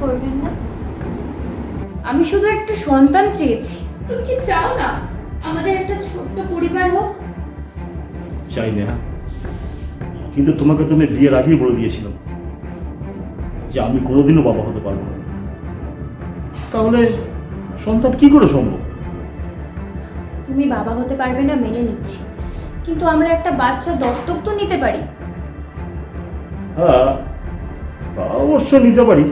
করবেন না। আমি শুধু একটা সন্তান চেয়েছি। তুমি কি চাও না আমাদের একটা ছোট্ট পরিবার হোক? চাই না, কিন্তু তোমাকে তুমি বিয়ের আগেই বলে দিয়েছিলাম যে আমি কোনোদিনও বাবা হতে পারবো না। তাহলে সন্তান কি করে সম্ভব? তুমি বাবা হতে পারবে না মেনে নিচ্ছি, কিন্তু আমরা একটা বাচ্চা দত্তক তো নিতে পারি। হ্যাঁ, তা অবশ্য নিতে পারি।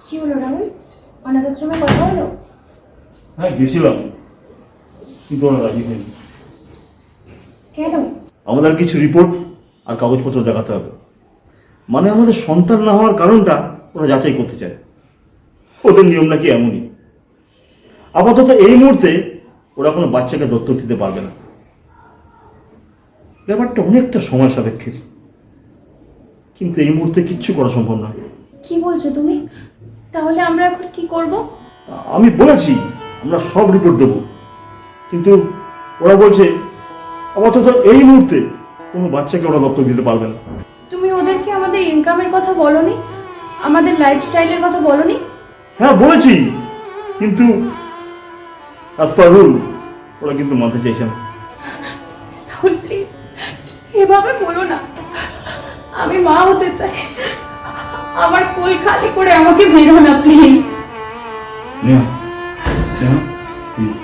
কি হলো রাহুল, অনাথ আশ্রমে কথা হলো? হ্যাঁ, গেছিলাম, কিন্তু ওরা রাজি হয়নি। কেন? আমাদের কিছু রিপোর্ট আর কাগজপত্র দেখাতে হবে। মানে আমাদের সন্তান না হওয়ার কারণটা ওরা যাচাই করতে চায়। ওদের নিয়ম নাকি এমনই। আপাতত এই মুহূর্তে ওরা কোনো বাচ্চাকে দত্তক দিতে পারবে না। ব্যাপারটা অনেকটা সময় সাপেক্ষের, কিন্তু এই মুহূর্তে কিচ্ছু করা সম্ভব নয়। কি বলছো তুমি? তাহলে আমরা এখন কি করব? আমি বলেছি আমরা সব রিপোর্ট দেব, কিন্তু ওরা বলছে আপাতত এই মুহূর্তে কোনো বাচ্চাকে ওরা দত্তক দিতে পারবে না। তুমি ওদেরকে আমাদের ইনকামের কথা বলনি, আমাদের লাইফস্টাইলের কথা বলনি? হ্যাঁ বলেছি, কিন্তু অ্যাজ পার রুল ওরা কিন্তু মানতে চাইছে না। রাহুল প্লিজ এভাবে বলো না, আমি মা হতে চাই। আমার কোল খালি করে আমাকে মেরো না প্লিজ। প্লিজ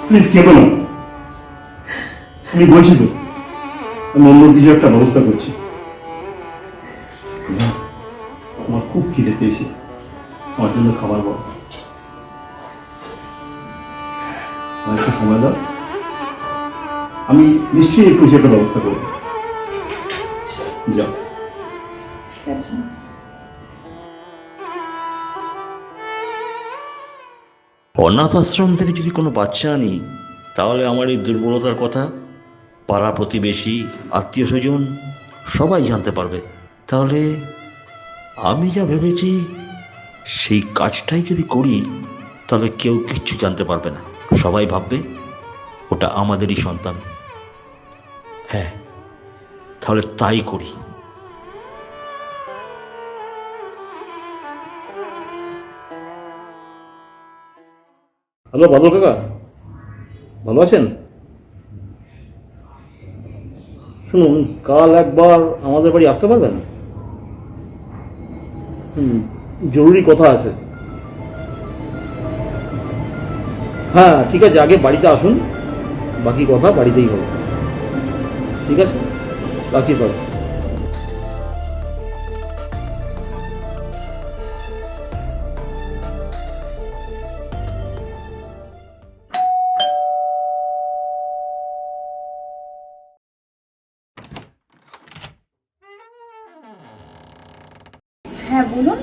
প্লিজ কেঁদো না। আমি বলছি তো আমি অন্য কিছু একটা ব্যবস্থা করছি। আমার খুব খিদে পেয়েছে, আমার জন্য খাবার বল। আমার একটু সময় দাও, আমি নিশ্চয়ই কিছু একটা ব্যবস্থা করবো। যাও। ঠিক আছে। অনাথ আশ্রম থেকে যদি কোনো বাচ্চা আনি, তাহলে আমার এই দুর্বলতার কথা পাড়া প্রতিবেশী আত্মীয় স্বজন সবাই জানতে পারবে। তাহলে আমি যা ভেবেছি সেই কাজটাই যদি করি, তাহলে কেউ কিচ্ছু জানতে পারবে না। সবাই ভাববে ওটা আমাদেরই সন্তান। হ্যাঁ, তাহলে তাই করি। হ্যালো বাদল কাকা, ভালো আছেন? শুনুন, কাল একবার আমাদের বাড়ি আসতে পারবেন? জরুরি কথা আছে। হ্যাঁ ঠিক আছে, আগে বাড়িতে আসুন, বাকি কথা বাড়িতেই হবে। ঠিক আছে, রাখি তাহলে। হ্যাঁ বলুন,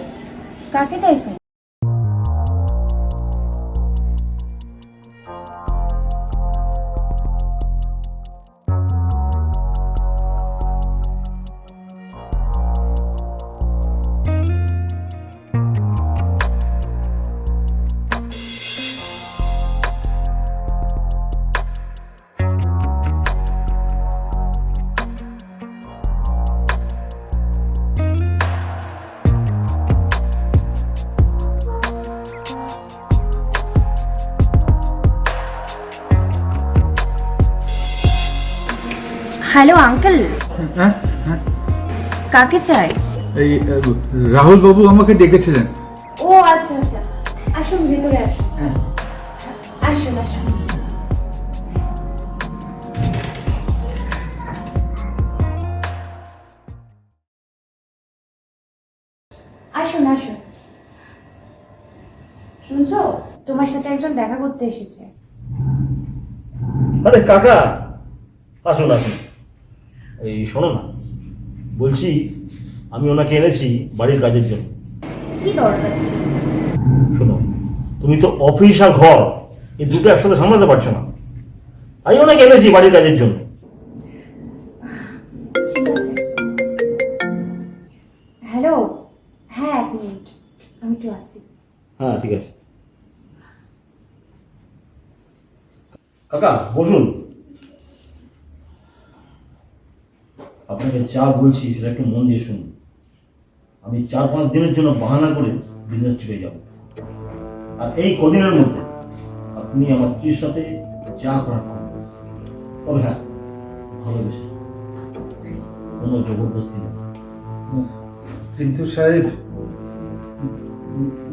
কাকে চাইছেন? হ্যালো আঙ্কেল, হ্যাঁ হ্যাঁ, কাকে চাই? এই রাহুল বাবু আমাকে ডেকেছিলেন। ও আচ্ছা আচ্ছা, আসুন ভিতরে আসুন। হ্যাঁ। আসুন আসুন। আসুন আসুন। শুনছো, তোমার সাথে একজন দেখা করতে এসেছে। আরে কাকা, আসুন আসুন। এই শোনো না, বলছি আমি ওনাকে এনেছি বাড়ির কাজের জন্য। কি দরকার ছিল? শোনো, তুমি তো অফিস আর ঘর এই দুটো একসাথে সামলাতে পারছো না, তাই ওনাকে এনেছি বাড়ির কাজের জন্য। ঠিক আছে। হ্যালো, হ্যাঁ 1 মিনিট, আমি একটু আসছি। হ্যাঁ ঠিক আছে। কাকা বসুন। আপনাকে যা বলছি সেটা একটু মন দিয়ে শুনুন। আমি 4-5 দিনের জন্য বাহানা করে বিজনেস ট্রিপে যাব, আর এই কদিনের মধ্যে আপনি আমার স্ত্রীর সাথে যা করার করবেন। তবে হ্যাঁ, ভালোবেসে, কোনো জবরদস্তি নেই। কিন্তু সাহেব,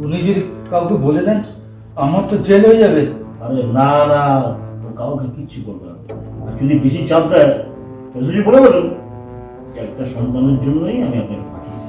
উনি যদি কাউকে বলে দেন আমার তো জেল হয়ে যাবে। আরে না না, ও কাউকে কিচ্ছু করবে না। আর যদি বেশি চাপ দেয় সোজাসুজি বলে দেবেন যে একটা সন্তানের জন্যই আমি আপনাকে পাঠিয়েছি।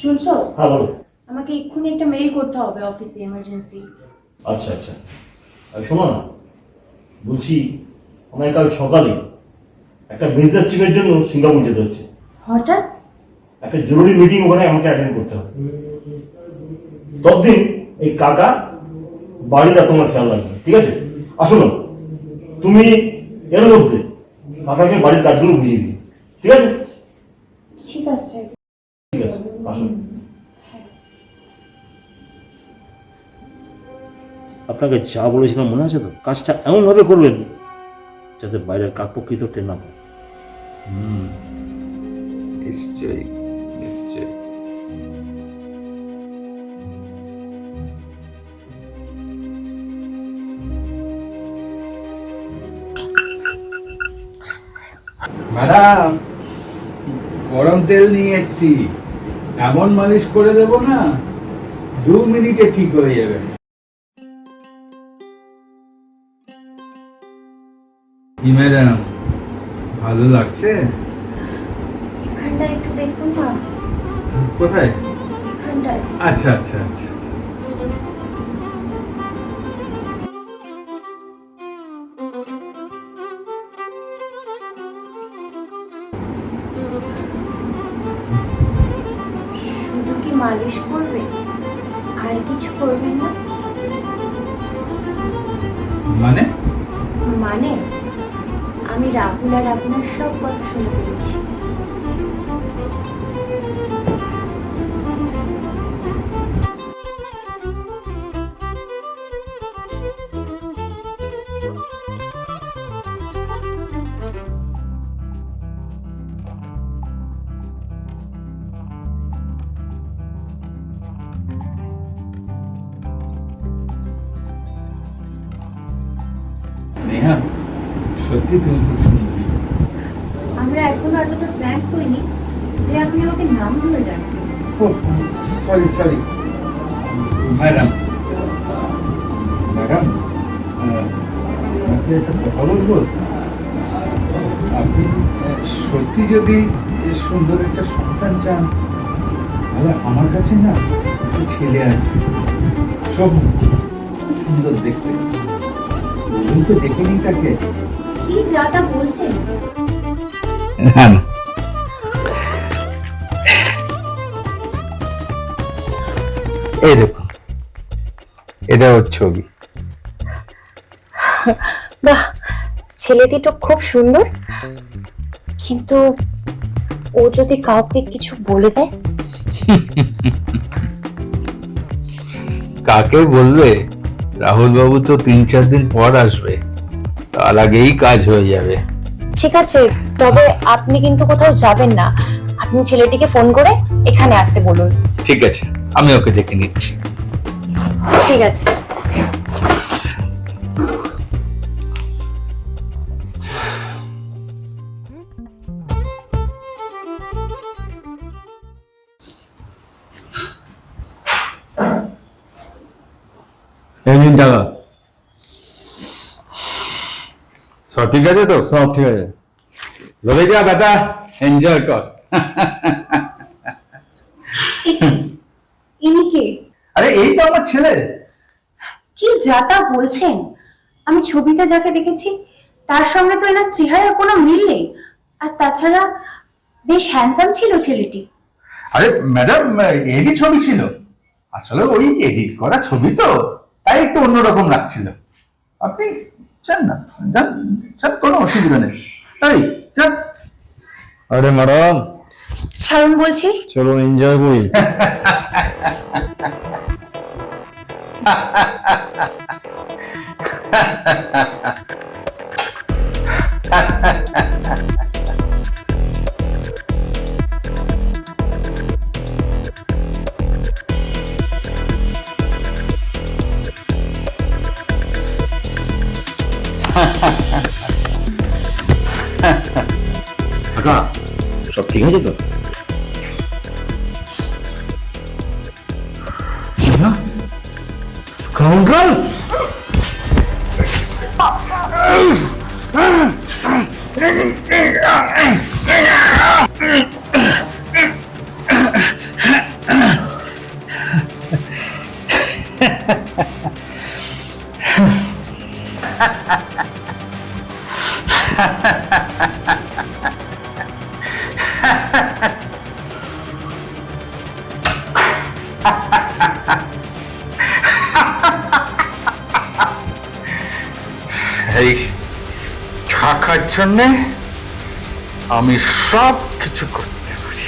শুনছো? হ্যাঁ বলো। আমাকে এক্ষুনি একটা মেইল করতে হবে অফিসে, এমার্জেন্সি। আচ্ছা আচ্ছা, আর শোনো না, বলছি আমায় কাল সকালে একটা বিজনেস ট্রিপের জন্য সিঙ্গাপুর যেতে হচ্ছে। হঠাৎ? একটা জরুরি মিটিং ওখানে আমাকে অ্যাটেন্ড করতে হবে। ততদিন এই কাকা বাড়িটা তোমার খেয়াল রাখবে, ঠিক আছে? আসলো তুমি এর মধ্যে কাকাকে বাড়ির কাজগুলো বুঝিয়ে দিই, ঠিক আছে? ঠিক আছে। ঠিক আছে, আসুন। আপনাকে যা বলেছিলাম মনে আছে তো? কাজটা এমন ভাবে করবেন যাতে বাইরের কাকপক্ষী তো টের না পায়। নিশ্চয়ই নিশ্চয়ই। ম্যাডাম, গরম তেল নিয়ে এসছি, এমন মালিশ করে দেব না 2 মিনিটে ঠিক হয়ে যাবে। কি ম্যাডাম, ভালো লাগছে? এখানটা একটু দেখুন না। কোথায়? এখানটায়। আচ্ছা আচ্ছা আচ্ছা আচ্ছা। শুধু কি মালিশ করবে, আর কিছু করবেন না? মানে? মানে আমি রাহুল আর আপনার সব কথা শুনে ফেলেছি। নেহা, সত্যি তুমি খুব সুন্দরী। আমরা এখনো এতটা ফ্র্যাঙ্ক হইনি যে আপনি আমাকে নাম ধরে ডাকবেন। Sorry sorry madam. ম্যাডাম, আপনি একটা কথা বলবো? আপনি সত্যি যদি সুন্দর একটা সন্তান চান, তাহলে আমার কাছে না একটা ছেলে আছে, সব খুব সুন্দর দেখতে। বলুন তো, দেখেনি তাকে? কি যা তা বলছেন? না না, এই দেখুন, এটা ওর ছবি। বাহ, ছেলেটি তো খুব সুন্দর, কিন্তু ও যদি কাউকে কিছু বলে দেয়? কাকে বলবে? রাহুল বাবু তো 3-4 দিন পর আসবে, তার আগেই কাজ হয়ে যাবে। ঠিক আছে, তবে আপনি কিন্তু কোথাও যাবেন না। আপনি ছেলেটিকে ফোন করে এখানে আসতে বলুন। ঠিক আছে, আমি ওকে ডেকে নিচ্ছি। ঠিক আছে। এই নিন টাকা। সব ঠিক আছে তো? সব ঠিক আছে। রয়ে যা বেটা, এনজয় কর। ইনি কে? আরে এই তো আমার ছেলে। কি যা তা বলছেন? আমি ছবিতে যাকে দেখেছি তার সঙ্গে তো এনার চেহারার কোনো মিল নেই। আর তাছাড়া বেশ হ্যান্ডসাম ছিল ছেলেটি। আরে ম্যাডাম, এরই ছবি ছিল। আসলে ওই এডিট করা ছবি তো, তাই একটু অন্যরকম লাগছিল। আপনি চান না, যান যান, কোনো অসুবিধা নেই। এই যান। আরে ম্যাডাম, সারণ বলছি। চলো এনজয় করি। কাকা, সব ঠিক আছে তো? স্কাউন্ডার! এই টাকার জন্যে আমি সব কিছু করতে পারি।